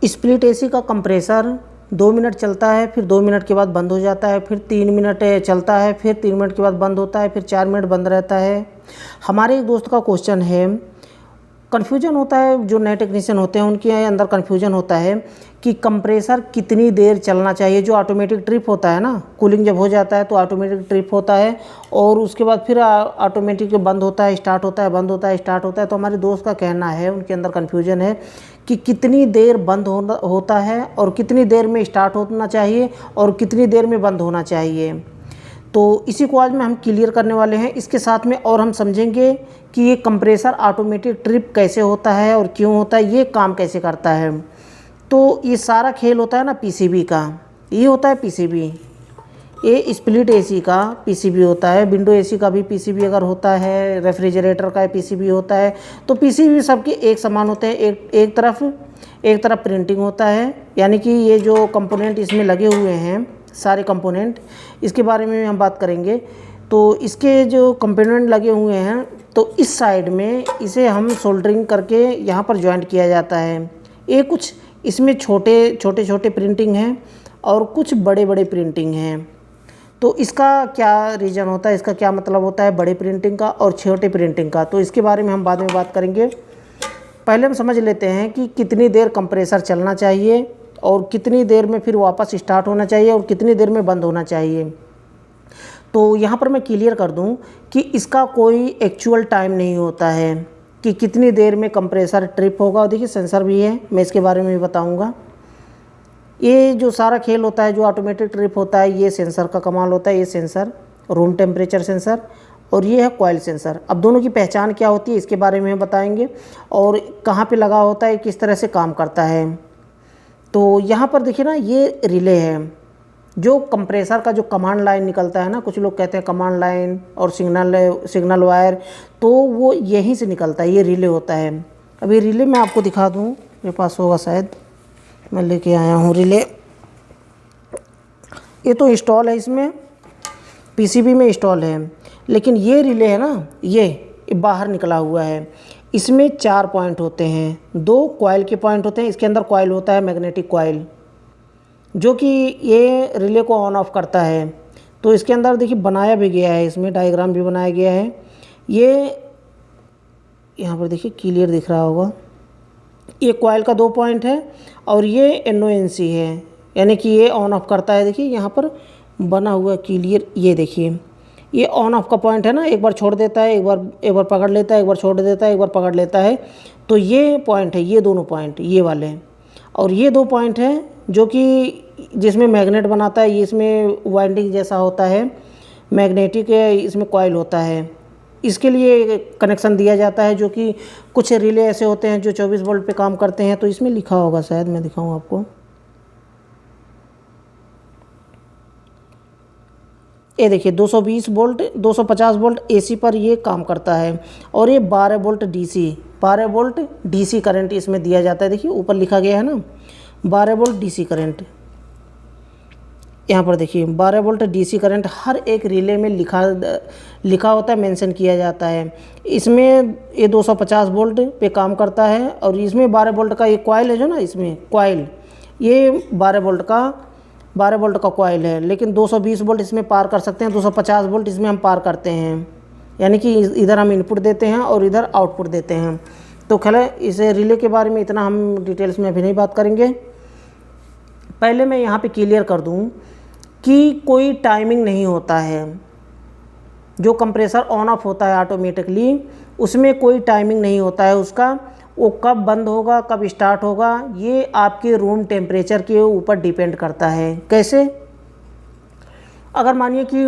Split AC का compressor 2 minute चलता है, फिर 2 मिनट के बाद बंद हो जाता है, फिर 3 मिनट चलता है, फिर 3 मिनट के बाद बंद होता है, फिर 4 मिनट बंद रहता है। हमारे एक दोस्त का क्वेश्चन है, कन्फ्यूजन होता है, जो नए टेक्नीशियन होते हैं उनके अंदर कन्फ्यूजन होता है कि कंप्रेसर कितनी देर चलना चाहिए। जो ऑटोमेटिक ट्रिप होता है ना, कूलिंग जब हो जाता है तो ऑटोमेटिक ट्रिप होता है और उसके बाद फिर ऑटोमेटिक बंद होता है, स्टार्ट होता है, बंद होता है, स्टार्ट होता है। तो हमारे दोस्त का कहना है, उनके अंदर कन्फ्यूजन है कि कितनी देर बंद होता है और कितनी देर में स्टार्ट होना चाहिए और कितनी देर में बंद होना चाहिए। तो इसी को आज में हम क्लियर करने वाले हैं। इसके साथ में और हम समझेंगे कि ये कंप्रेसर ऑटोमेटिक ट्रिप कैसे होता है और क्यों होता है, ये काम कैसे करता है। तो ये सारा खेल होता है ना पीसीबी का, ये होता है पीसीबी। ये स्प्लिट एसी का पीसीबी होता है, विंडो एसी का भी पीसीबी अगर होता है, रेफ्रिजरेटर का पीसीबी होता है। तो पीसीबी सबके एक समान होते हैं। एक तरफ प्रिंटिंग होता है, यानी कि ये जो कंपोनेंट इसमें लगे हुए हैं सारे कंपोनेंट, इसके बारे में हम बात करेंगे। तो इसके जो कंपोनेंट लगे हुए हैं तो इस साइड में इसे हम सोल्डरिंग करके यहाँ पर जॉइंट किया जाता है। ये कुछ इसमें छोटे प्रिंटिंग हैं और कुछ बड़े बड़े प्रिंटिंग हैं। तो इसका क्या रीज़न होता है, इसका क्या मतलब होता है बड़े प्रिंटिंग का और छोटे प्रिंटिंग का, तो इसके बारे में हम बाद में बात करेंगे। पहले हम समझ लेते हैं कि कितनी देर कंप्रेसर चलना चाहिए और कितनी देर में फिर वापस स्टार्ट होना चाहिए और कितनी देर में बंद होना चाहिए। तो यहाँ पर मैं क्लियर कर दूँ कि इसका कोई एक्चुअल टाइम नहीं होता है कि कितनी देर में कंप्रेसर ट्रिप होगा। और देखिए सेंसर भी है, मैं इसके बारे में भी बताऊँगा। ये जो सारा खेल होता है, जो ऑटोमेटिक ट्रिप होता है, ये सेंसर का कमाल होता है। ये सेंसर रूम टेम्परेचर सेंसर और ये है कॉइल सेंसर। अब दोनों की पहचान क्या होती है इसके बारे में बताएंगे और कहाँ पे लगा होता है, किस तरह से काम करता है। तो यहाँ पर देखिए ना, ये रिले है। जो कंप्रेसर का जो कमांड लाइन निकलता है ना, कुछ लोग कहते हैं कमांड लाइन और सिग्नल वायर, तो वो यहीं से निकलता है, ये रिले होता है। अभी रिले मैं आपको दिखा दूँ, मेरे पास होगा शायद, मैं लेके आया हूँ रिले। ये तो इंस्टॉल है, इसमें पीसीबी में इंस्टॉल है, लेकिन ये रिले है ना, ये बाहर निकला हुआ है। इसमें 4 पॉइंट होते हैं, 2 कॉइल के पॉइंट होते हैं। इसके अंदर कॉइल होता है, मैग्नेटिक कॉइल, जो कि ये रिले को ऑन ऑफ करता है। तो इसके अंदर देखिए बनाया भी गया है, इसमें डायग्राम भी बनाया गया है। ये यहाँ पर देखिए क्लियर दिख रहा होगा, ये कॉइल का 2 पॉइंट है और ये NONC है, यानी कि ये ऑन ऑफ करता है। देखिए यहाँ पर बना हुआ क्लियर, ये देखिए ये ऑन ऑफ का पॉइंट है ना, एक बार छोड़ देता है, एक बार पकड़ लेता है, एक बार छोड़ देता है, एक बार पकड़ लेता है। तो ये पॉइंट है, ये दोनों पॉइंट ये वाले हैं। और ये 2 पॉइंट हैं जो कि जिसमें मैग्नेट बनाता है, ये इसमें वाइंडिंग जैसा होता है, मैग्नेटिक इसमें कॉइल होता है। इसके लिए कनेक्शन दिया जाता है, जो कि कुछ रिले ऐसे होते हैं जो 24 वोल्ट पे काम करते हैं। तो इसमें लिखा होगा शायद, मैं दिखाऊँ आपको। ये देखिए 220 वोल्ट 250 वोल्ट AC पर ये काम करता है। और ये 12 वोल्ट DC करंट इसमें दिया जाता है। देखिए ऊपर लिखा गया है ना 12 वोल्ट DC करंट, यहाँ पर देखिए 12 वोल्ट DC करंट हर एक रिले में लिखा होता है, मेंशन किया जाता है। इसमें ये 250 वोल्ट पे काम करता है और इसमें 12 वोल्ट का ये कॉइल है, जो ना इसमें कॉइल, ये 12 वोल्ट का कॉइल है। लेकिन 220 वोल्ट इसमें पार कर सकते हैं, 250 वोल्ट इसमें हम पार करते हैं, यानी कि इधर हम इनपुट देते हैं और इधर आउटपुट देते हैं। तो खैर इस रिले के बारे में इतना हम डिटेल्स में अभी नहीं बात करेंगे। पहले मैं यहाँ पे क्लियर कर दूँ कि कोई टाइमिंग नहीं होता है। जो कंप्रेसर ऑन ऑफ होता है ऑटोमेटिकली, उसमें कोई टाइमिंग नहीं होता है उसका। वो कब बंद होगा, कब स्टार्ट होगा, ये आपके रूम टेम्परेचर के ऊपर डिपेंड करता है। कैसे? अगर मानिए कि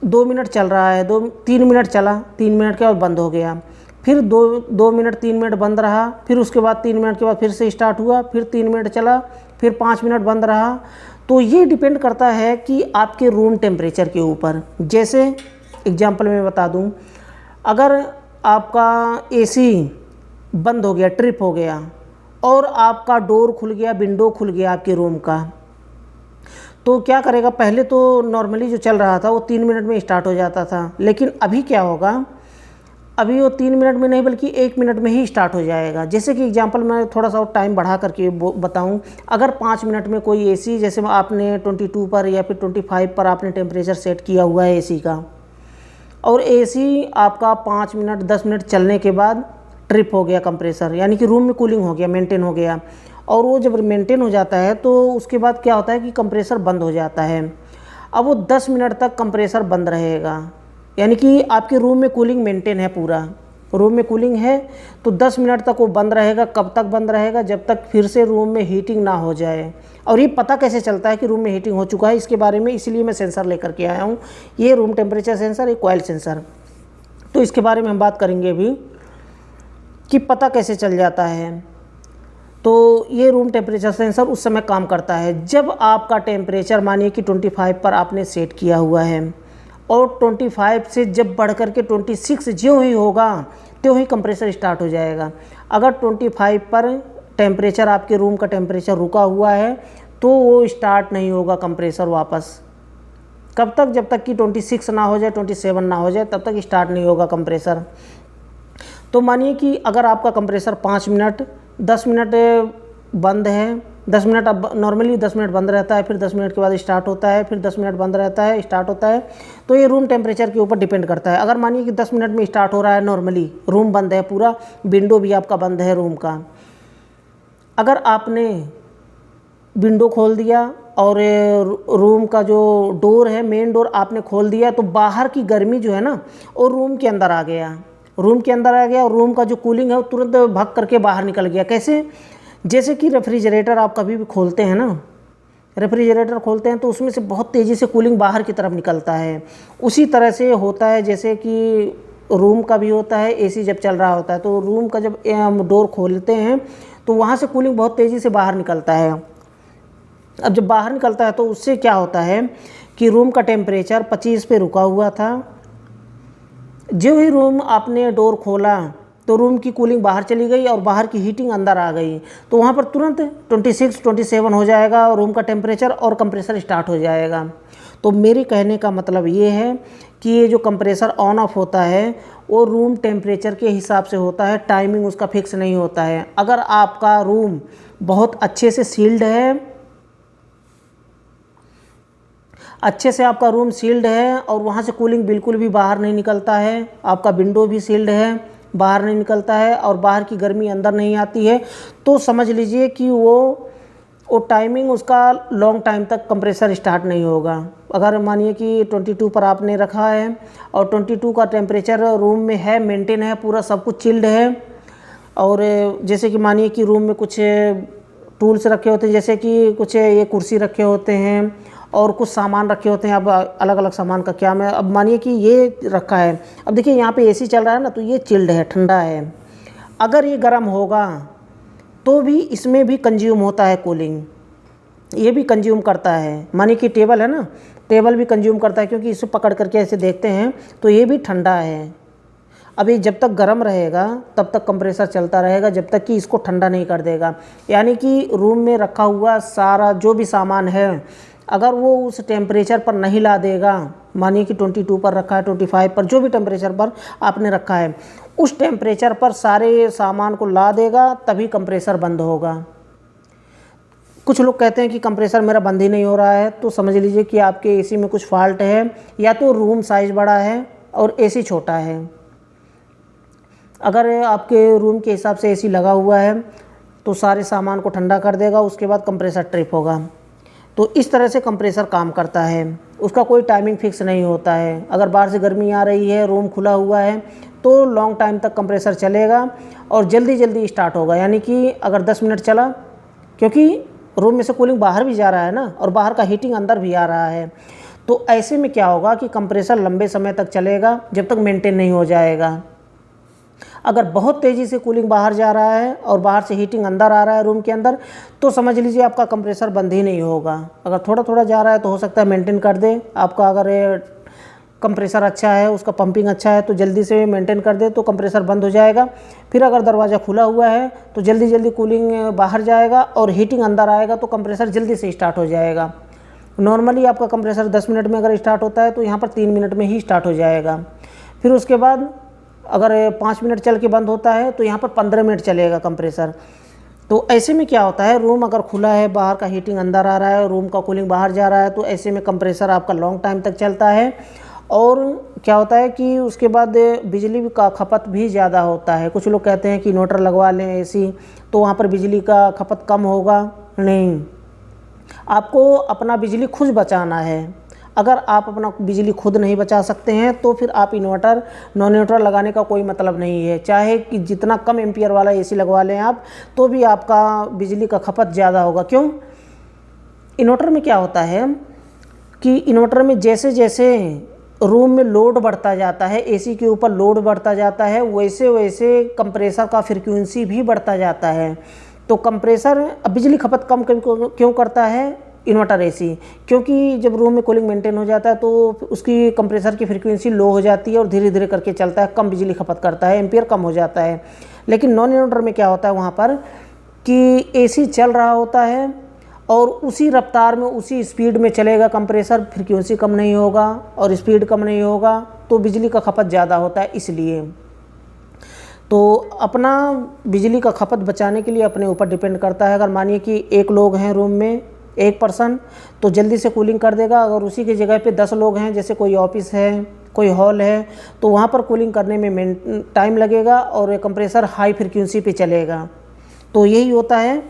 2 मिनट चल रहा है, 3 मिनट चला, 3 मिनट के बाद बंद हो गया, फिर 2 मिनट 3 मिनट बंद रहा, फिर उसके बाद 3 मिनट के बाद फिर से स्टार्ट हुआ, फिर 3 मिनट चला, फिर 5 मिनट बंद रहा। तो ये डिपेंड करता है कि आपके रूम टेम्परेचर के ऊपर। जैसे एग्जांपल में बता दूं, अगर आपका AC बंद हो गया, ट्रिप हो गया, और आपका डोर खुल गया, विंडो खुल गया आपके रूम का, तो क्या करेगा? पहले तो नॉर्मली जो चल रहा था वो 3 मिनट में स्टार्ट हो जाता था, लेकिन अभी क्या होगा, अभी वो 3 मिनट में नहीं बल्कि 1 मिनट में ही स्टार्ट हो जाएगा। जैसे कि एग्जांपल मैं थोड़ा सा टाइम बढ़ा करके बताऊं, अगर 5 मिनट में कोई एसी, जैसे आपने 22 पर या फिर 25 पर आपने टेम्परेचर सेट किया हुआ है एसी का, और एसी आपका 5 मिनट 10 मिनट चलने के बाद ट्रिप हो गया कंप्रेसर, यानी कि रूम में कूलिंग हो गया, मेंटेन हो गया, और वो जब मेंटेन हो जाता है तो उसके बाद क्या होता है कि कंप्रेसर बंद हो जाता है। अब वो 10 मिनट तक कंप्रेसर बंद रहेगा, यानी कि आपके रूम में कूलिंग मेंटेन है, पूरा रूम में कूलिंग है, तो 10 मिनट तक वो बंद रहेगा। कब तक बंद रहेगा? जब तक फिर से रूम में हीटिंग ना हो जाए। और ये पता कैसे चलता है कि रूम में हीटिंग हो चुका है, इसके बारे में इसलिए मैं सेंसर लेकर के आया हूँ। ये रूम टेम्परेचर सेंसर, एक कॉइल सेंसर, तो इसके बारे में हम बात करेंगे अभी कि पता कैसे चल जाता है। तो ये रूम टेम्परेचर सेंसर उस समय काम करता है जब आपका टेम्परेचर मानिए कि 25 पर आपने सेट किया हुआ है, और 25 से जब बढ़ कर के 26 जो ही होगा तो ही कंप्रेसर स्टार्ट हो जाएगा। अगर 25 पर टेम्परेचर, आपके रूम का टेम्परेचर रुका हुआ है, तो वो स्टार्ट नहीं होगा कंप्रेसर वापस। कब तक? जब तक कि 26 ना हो जाए, 27 ना हो जाए, तब तक स्टार्ट नहीं होगा कंप्रेसर। तो मानिए कि अगर आपका कंप्रेसर 5 मिनट 10 मिनट बंद है, 10 मिनट, अब नॉर्मली 10 मिनट बंद रहता है, फिर 10 मिनट के बाद स्टार्ट होता है, फिर 10 मिनट बंद रहता है, स्टार्ट होता है, तो ये रूम टेम्परेचर के ऊपर डिपेंड करता है। अगर मानिए कि 10 मिनट में स्टार्ट हो रहा है, नॉर्मली रूम बंद है, पूरा विंडो भी आपका बंद है रूम का, अगर आपने विंडो खोल दिया और रूम का जो डोर है, मेन डोर आपने खोल दिया, तो बाहर की गर्मी जो है ना, वो रूम के अंदर आ गया, रूम के अंदर आ गया, और रूम का जो कूलिंग है वो तुरंत भाग करके बाहर निकल गया। कैसे? जैसे कि रेफ्रिजरेटर आप कभी भी खोलते हैं ना, रेफ्रिजरेटर खोलते हैं तो उसमें से बहुत तेज़ी से कूलिंग बाहर की तरफ निकलता है। उसी तरह से होता है, जैसे कि रूम का भी होता है, एसी जब चल रहा होता है तो रूम का जब डोर खोलते हैं तो वहाँ से कूलिंग बहुत तेज़ी से बाहर निकलता है। अब जब बाहर निकलता है तो उससे क्या होता है कि रूम का टेम्परेचर 25 पे रुका हुआ था, जो ही रूम आपने डोर खोला तो रूम की कूलिंग बाहर चली गई और बाहर की हीटिंग अंदर आ गई, तो वहाँ पर तुरंत 26 27 हो जाएगा रूम का टेम्परेचर, और कंप्रेसर स्टार्ट हो जाएगा। तो मेरे कहने का मतलब ये है कि ये जो कंप्रेसर ऑन ऑफ होता है वो रूम टेम्परेचर के हिसाब से होता है, टाइमिंग उसका फिक्स नहीं होता है। अगर आपका रूम बहुत अच्छे से सील्ड है, अच्छे से आपका रूम सील्ड है और वहाँ से कूलिंग बिल्कुल भी बाहर नहीं निकलता है, आपका विंडो भी सील्ड है, बाहर नहीं निकलता है और बाहर की गर्मी अंदर नहीं आती है, तो समझ लीजिए कि वो टाइमिंग उसका लॉन्ग टाइम तक कंप्रेसर स्टार्ट नहीं होगा। अगर मानिए कि 22 पर आपने रखा है और 22 का टेम्परेचर रूम में है, मेंटेन है, पूरा सब कुछ चिल्ड है, और जैसे कि मानिए कि रूम में कुछ टूल्स रखे होते हैं, जैसे कि कुछ ये कुर्सी रखे होते हैं और कुछ सामान रखे होते हैं। अब अलग अलग सामान का क्या, मैं अब मानिए कि ये रखा है, अब देखिए यहाँ पे एसी चल रहा है ना, तो ये चिल्ड है, ठंडा है। अगर ये गर्म होगा तो भी इसमें भी कंज्यूम होता है कूलिंग, ये भी कंज्यूम करता है। मानिए कि टेबल है ना, टेबल भी कंज्यूम करता है, क्योंकि इसे पकड़ करके ऐसे देखते हैं तो ये भी ठंडा है। अभी जब तक गर्म रहेगा तब तक कंप्रेसर चलता रहेगा, जब तक कि इसको ठंडा नहीं कर देगा। यानी कि रूम में रखा हुआ सारा जो भी सामान है, अगर वो उस टेम्परेचर पर नहीं ला देगा, मानिए कि 22 पर रखा है, 25 पर, जो भी टेम्परेचर पर आपने रखा है, उस टेम्परेचर पर सारे सामान को ला देगा, तभी कंप्रेसर बंद होगा। कुछ लोग कहते हैं कि कंप्रेसर मेरा बंद ही नहीं हो रहा है, तो समझ लीजिए कि आपके एसी में कुछ फॉल्ट है, या तो रूम साइज़ बड़ा है और एसी छोटा है। अगर आपके रूम के हिसाब से एसी लगा हुआ है तो सारे सामान को ठंडा कर देगा, उसके बाद कंप्रेसर ट्रिप होगा। तो इस तरह से कंप्रेसर काम करता है, उसका कोई टाइमिंग फिक्स नहीं होता है। अगर बाहर से गर्मी आ रही है, रूम खुला हुआ है, तो लॉन्ग टाइम तक कंप्रेसर चलेगा और जल्दी जल्दी स्टार्ट होगा। यानी कि अगर 10 मिनट चला, क्योंकि रूम में से कूलिंग बाहर भी जा रहा है ना, और बाहर का हीटिंग अंदर भी आ रहा है, तो ऐसे में क्या होगा कि कंप्रेसर लंबे समय तक चलेगा जब तक मेंटेन नहीं हो जाएगा। अगर बहुत तेज़ी से कूलिंग बाहर जा रहा है और बाहर से हीटिंग अंदर आ रहा है रूम के अंदर, तो समझ लीजिए आपका कंप्रेसर बंद ही नहीं होगा। अगर थोड़ा थोड़ा जा रहा है तो हो सकता है मेंटेन कर दे आपका, अगर कंप्रेसर अच्छा है, उसका पंपिंग अच्छा है, तो जल्दी से मेंटेन कर दे तो कंप्रेसर बंद हो जाएगा। फिर अगर दरवाज़ा खुला हुआ है तो जल्दी जल्दी कूलिंग बाहर जाएगा और हीटिंग अंदर आएगा, तो कंप्रेसर जल्दी से स्टार्ट हो जाएगा। नॉर्मली आपका कंप्रेसर 10 मिनट में अगर स्टार्ट होता है तो यहाँ पर 3 मिनट में ही स्टार्ट हो जाएगा। फिर उसके बाद अगर 5 मिनट चल के बंद होता है तो यहाँ पर 15 मिनट चलेगा कंप्रेसर। तो ऐसे में क्या होता है, रूम अगर खुला है, बाहर का हीटिंग अंदर आ रहा है, रूम का कूलिंग बाहर जा रहा है, तो ऐसे में कंप्रेसर आपका लॉन्ग टाइम तक चलता है। और क्या होता है कि उसके बाद बिजली का खपत भी ज़्यादा होता है। कुछ लोग कहते हैं कि इन्वर्टर लगवा लें एसी, तो वहाँ पर बिजली का खपत कम होगा। नहीं, आपको अपना बिजली खुद बचाना है। अगर आप अपना बिजली खुद नहीं बचा सकते हैं तो फिर आप इन्वर्टर नॉन इन्वर्टर लगाने का कोई मतलब नहीं है। चाहे कि जितना कम एम्पियर वाला एसी लगवा लें आप, तो भी आपका बिजली का खपत ज़्यादा होगा। क्यों? इन्वर्टर में क्या होता है कि इन्वर्टर में जैसे जैसे रूम में लोड बढ़ता जाता है, एसी के ऊपर लोड बढ़ता जाता है, वैसे वैसे कंप्रेसर का फ्रीक्वेंसी भी बढ़ता जाता है। तो कंप्रेसर अब बिजली खपत कम क्यों करता है इन्वर्टर एसी? क्योंकि जब रूम में कूलिंग मेंटेन हो जाता है तो उसकी कंप्रेसर की फ्रीक्वेंसी लो हो जाती है और धीरे धीरे करके चलता है, कम बिजली खपत करता है, एम्पियर कम हो जाता है। लेकिन नॉन इन्वर्टर में क्या होता है वहाँ पर कि एसी चल रहा होता है और उसी रफ्तार में उसी स्पीड में चलेगा कंप्रेसर, फ्रीक्वेंसी कम नहीं होगा और स्पीड कम नहीं होगा, तो बिजली का खपत ज़्यादा होता है। इसलिए तो अपना बिजली का खपत बचाने के लिए अपने ऊपर डिपेंड करता है। अगर मानिए कि 1 लोग हैं रूम में, 1 पर्सन, तो जल्दी से कूलिंग कर देगा। अगर उसी की जगह पे 10 लोग हैं, जैसे कोई ऑफिस है, कोई हॉल है, तो वहाँ पर कूलिंग करने में टाइम लगेगा और कंप्रेसर हाई फ्रीक्वेंसी पे चलेगा। तो यही होता है।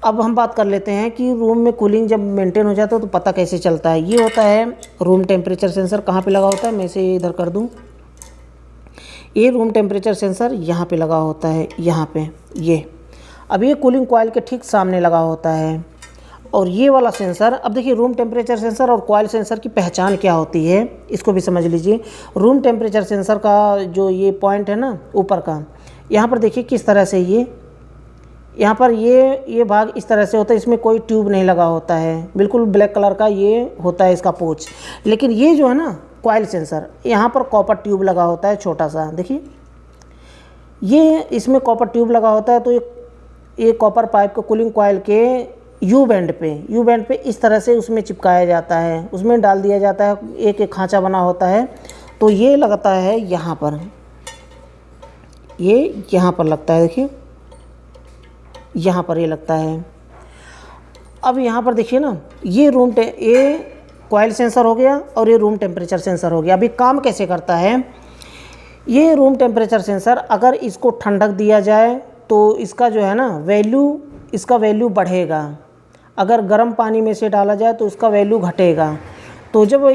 अब हम बात कर लेते हैं कि रूम में कूलिंग जब मेंटेन हो जाता है तो पता कैसे चलता है। ये होता है रूम टेम्परेचर सेंसर। कहाँ पे लगा होता है, मैं इसे इधर कर दूँ। ये रूम टेम्परेचर सेंसर यहाँ पे लगा होता है, यहाँ पे ये। अब ये कूलिंग कॉइल के ठीक सामने लगा होता है। और ये वाला सेंसर, अब देखिए रूम टेम्परेचर सेंसर और कॉइल सेंसर की पहचान क्या होती है, इसको भी समझ लीजिए। रूम टेम्परेचर सेंसर का जो ये पॉइंट है ना ऊपर का, यहाँ पर देखिए किस तरह से ये यहाँ पर ये भाग इस तरह से होता है। इसमें कोई ट्यूब नहीं लगा होता है, बिल्कुल ब्लैक कलर का ये होता है इसका पोच। लेकिन ये जो है ना कॉइल सेंसर, यहाँ पर कॉपर ट्यूब लगा होता है छोटा सा, देखिए ये इसमें कॉपर ट्यूब लगा होता है। तो ये कॉपर पाइप को कूलिंग कॉइल के यू बैंड पे इस तरह से उसमें चिपकाया जाता है, उसमें डाल दिया जाता है। एक एक खांचा बना होता है। तो ये लगता है यहाँ पर, ये यहाँ पर लगता है, देखिए यहाँ पर ये लगता है। अब यहाँ पर देखिए ना, ये कॉइल सेंसर हो गया और ये रूम टेम्परेचर सेंसर हो गया। अभी काम कैसे करता है ये रूम टेम्परेचर सेंसर, अगर इसको ठंडक दिया जाए तो इसका जो है ना इसका वैल्यू बढ़ेगा। अगर गर्म पानी में से डाला जाए तो उसका वैल्यू घटेगा। तो जब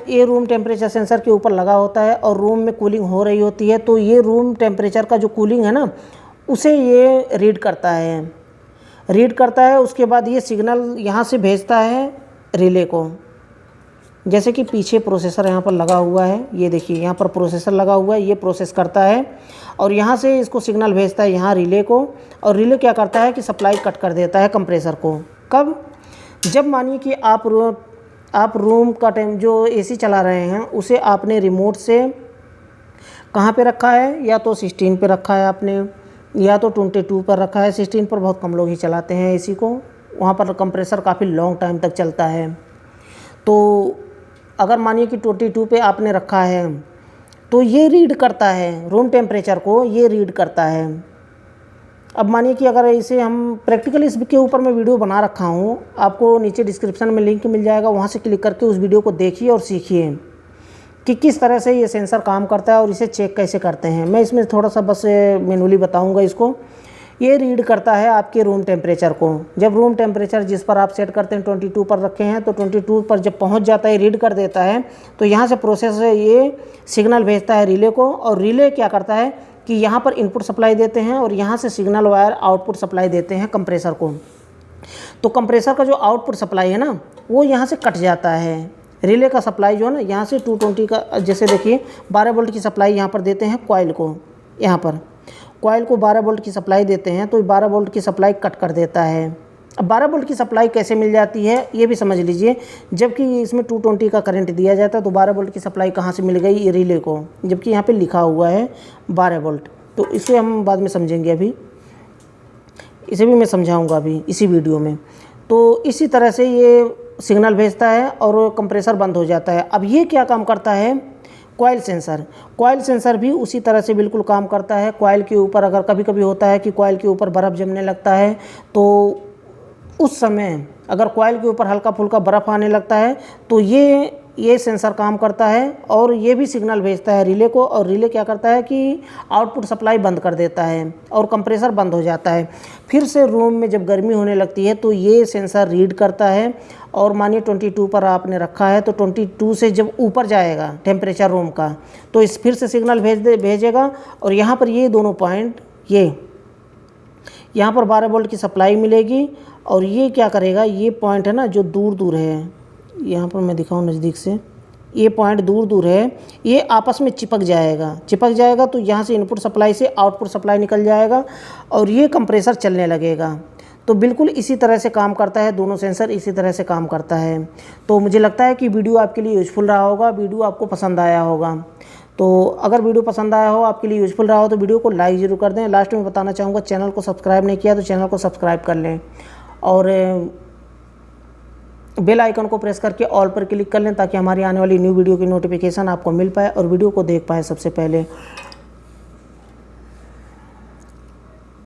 ये रूम टेम्परेचर सेंसर के ऊपर लगा होता है और रूम में कूलिंग हो रही होती है, तो ये रूम टेम्परेचर का जो कूलिंग है ना, उसे ये रीड करता है। उसके बाद ये सिग्नल यहाँ से भेजता है रिले को। जैसे कि पीछे प्रोसेसर यहाँ पर लगा हुआ है, ये देखिए यहाँ पर प्रोसेसर लगा हुआ है, ये प्रोसेस करता है और यहाँ से इसको सिग्नल भेजता है यहाँ रिले को। और रिले क्या करता है कि सप्लाई कट कर देता है कंप्रेसर को। कब? जब मानिए कि आप रूम का जो एसी चला रहे हैं उसे आपने रिमोट से कहाँ पे रखा है, या तो 16 पे रखा है आपने, या तो 22 पर रखा है। 16 पर बहुत कम लोग ही चलाते हैं एसी को, वहाँ पर कंप्रेसर काफ़ी लॉन्ग टाइम तक चलता है। तो अगर मानिए कि 22 पे आपने रखा है तो ये रीड करता है, रूम टेम्परेचर को ये रीड करता है। अब मानिए कि अगर इसे हम प्रैक्टिकली इसके ऊपर मैं वीडियो बना रखा हूँ, आपको नीचे डिस्क्रिप्शन में लिंक मिल जाएगा, वहाँ से क्लिक करके उस वीडियो को देखिए और सीखिए कि किस तरह से ये सेंसर काम करता है और इसे चेक कैसे करते हैं। मैं इसमें थोड़ा सा बस मैनुअली बताऊँगा इसको। ये रीड करता है आपके रूम टेम्परेचर को। जब रूम टेम्परेचर जिस पर आप सेट करते हैं 22 पर रखे हैं, तो 22 पर जब पहुंच जाता है, रीड कर देता है, तो यहाँ से प्रोसेसर ये सिग्नल भेजता है रिले को। और रिले क्या करता है कि यहाँ पर इनपुट सप्लाई देते हैं और यहाँ से सिग्नल वायर आउटपुट सप्लाई देते हैं कंप्रेसर को। तो कंप्रेसर का जो आउटपुट सप्लाई है ना, वो यहाँ से कट जाता है। रिले का सप्लाई जो है ना, यहाँ से 220 का, जैसे देखिए 12 वोल्ट की सप्लाई यहाँ पर देते हैं कॉइल को, यहाँ पर कॉइल को 12 वोल्ट की सप्लाई देते हैं, तो 12 वोल्ट की सप्लाई कट कर देता है। अब 12 वोल्ट की सप्लाई कैसे मिल जाती है ये भी समझ लीजिए। जबकि इसमें 220 का करंट दिया जाता है, तो 12 वोल्ट की सप्लाई कहाँ से मिल गई रिले को, जबकि यहाँ पे लिखा हुआ है 12 वोल्ट। तो इसे हम बाद में समझेंगे, अभी इसे भी मैं समझाऊँगा अभी इसी वीडियो में। तो इसी तरह से ये सिग्नल भेजता है और कंप्रेसर बंद हो जाता है। अब ये क्या काम करता है, कॉइल सेंसर भी उसी तरह से बिल्कुल काम करता है। कॉइल के ऊपर अगर कभी कभी होता है कि कॉइल के ऊपर बर्फ़ जमने लगता है, तो उस समय अगर कॉइल के ऊपर हल्का फुल्का बर्फ़ आने लगता है तो ये सेंसर काम करता है और ये भी सिग्नल भेजता है रिले को, और रिले क्या करता है कि आउटपुट सप्लाई बंद कर देता है और कंप्रेसर बंद हो जाता है। फिर से रूम में जब गर्मी होने लगती है तो ये सेंसर रीड करता है, और मानिए 22 पर आपने रखा है तो 22 से जब ऊपर जाएगा टेम्परेचर रूम का तो इस फिर से सिग्नल भेजेगा, और यहाँ पर ये दोनों पॉइंट यहाँ पर 12 वोल्ट की सप्लाई मिलेगी, और ये क्या करेगा, ये पॉइंट है ना जो दूर दूर है, यहाँ पर मैं दिखाऊँ नज़दीक से, ये पॉइंट दूर दूर है, ये आपस में चिपक जाएगा तो यहाँ से इनपुट सप्लाई से आउटपुट सप्लाई निकल जाएगा और ये कंप्रेसर चलने लगेगा। तो बिल्कुल इसी तरह से काम करता है, दोनों सेंसर इसी तरह से काम करता है। तो मुझे लगता है कि वीडियो आपके लिए यूज़फुल रहा होगा, वीडियो आपको पसंद आया होगा। तो अगर वीडियो पसंद आया हो, आपके लिए यूज़फुल रहा हो तो वीडियो को लाइक ज़रूर कर दें। लास्ट में बताना चाहूँगा, चैनल को सब्सक्राइब नहीं किया तो चैनल को सब्सक्राइब कर लें, और बेल आइकन को प्रेस करके ऑल पर क्लिक कर लें ताकि हमारी आने वाली न्यू वीडियो की नोटिफिकेशन आपको मिल पाए और वीडियो को देख पाए सबसे पहले।